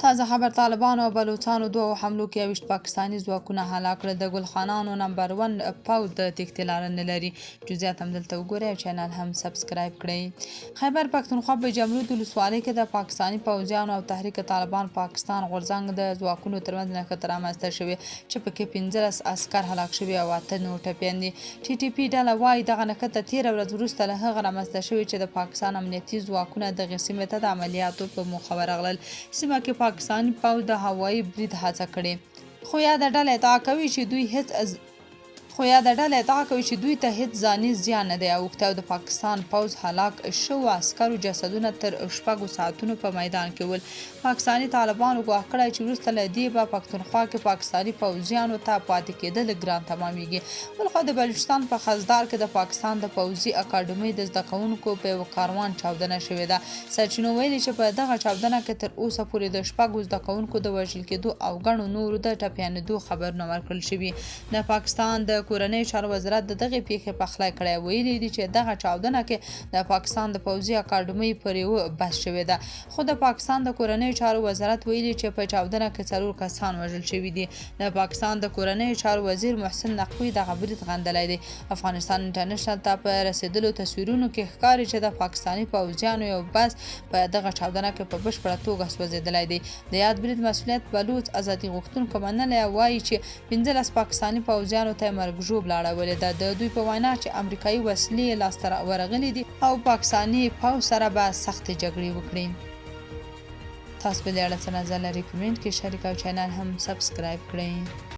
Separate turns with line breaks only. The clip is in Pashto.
تازه خبر طالبانو او بلوڅانو دوه حملو کې 28 پاکستاني ځواکونه هلاک کړل. د ګلخانانو نمبر 1 پوځ د تېښتې لاره نه لري. جزئیات هم دلته وګورئ او چینل هم سبسکرایب کړئ. خیبر پښتونخوا په جمرود ولسوالۍ کې د پاکستاني پوځیانو او تحریک طالبان پاکستان غورځنګ د ځواکونو ترمنځ نښتې رامنځته شوې چې پکې 15 عسکر هلاک شوي او 8 نور ټپیان دي. ټي ټي پي ډله وایي دغه نښته 13 ورځې وروسته له هغه رامنځته شوې چې د پاکستان امنیتي ځواکونه دغې سیمې ته د عملیاتو په موخه ورغلل. سیمه کې پاکستاني پوځ د هوایي برید هڅه کړې، خو یاده ډله ادعا کوي چې دوی ته هیڅ ځاني زیان نه دی اوښتی او د پاکستان پوځ هلاک شوو عسکرو جسدونه تر 6 ساعتونو په میدان کې ول. پاکستاني طالبانو ګواښ کړی چې وروسته له دې به پښتونخوا کې پاکستاني پوځیانو ته پاتې کېدل ګران تمامیږي. بلخوا د بلوچستان په خزدار کې د پاکستان د پوځي اکاډمۍ د زده کوونکو په یو کاروان چاودنه شوې ده. سرچینو ویلي چې په دغه چاودنه کې تر اوسه پورې د 6 زده کوونکو د وژل کېدو او ګڼو نورو د ټپیانېدو خبرونه ورکړل شوي. د پاکستان د کورنیو چارو وزارت د دغې پیښې پخلی کړی، ویلي دي چې دغه چاودنه کې د پاکستان د پوځي اکاډمۍ پر یوه بس شوې ده. خو د پاکستان د کورنیو چارو وزارت ویلي چې په چاودنه کې 4 کسان وژل شوي دي. د پاکستان د کورنیو چارو وزیر محسن نقوي دغه برید غندلی دی. افغانستان انټرنیشنل ته په رسیدلو تصویرونو کې ښکاري چې د پاکستاني پوځیانو یو بس په دغه چاودنه کې په بشپړه توګه سوځېدلی دی. د یاد برید مسؤلیت بلوڅ ازادي غوښتونکو منلی وایي چې 15 پاکستاني پوځیانو ته یې مرګ ژوبله اړولې ده. د دوی په وینا چې امریکایي وسلې لاسته ورغلي دي او پاکستاني پوځ سره به سختې جګړې وکړي. تاسو په دې اړه څه نظر لرئ؟ کمنټ کې شریک او چینل هم سبسکرایب کړئ.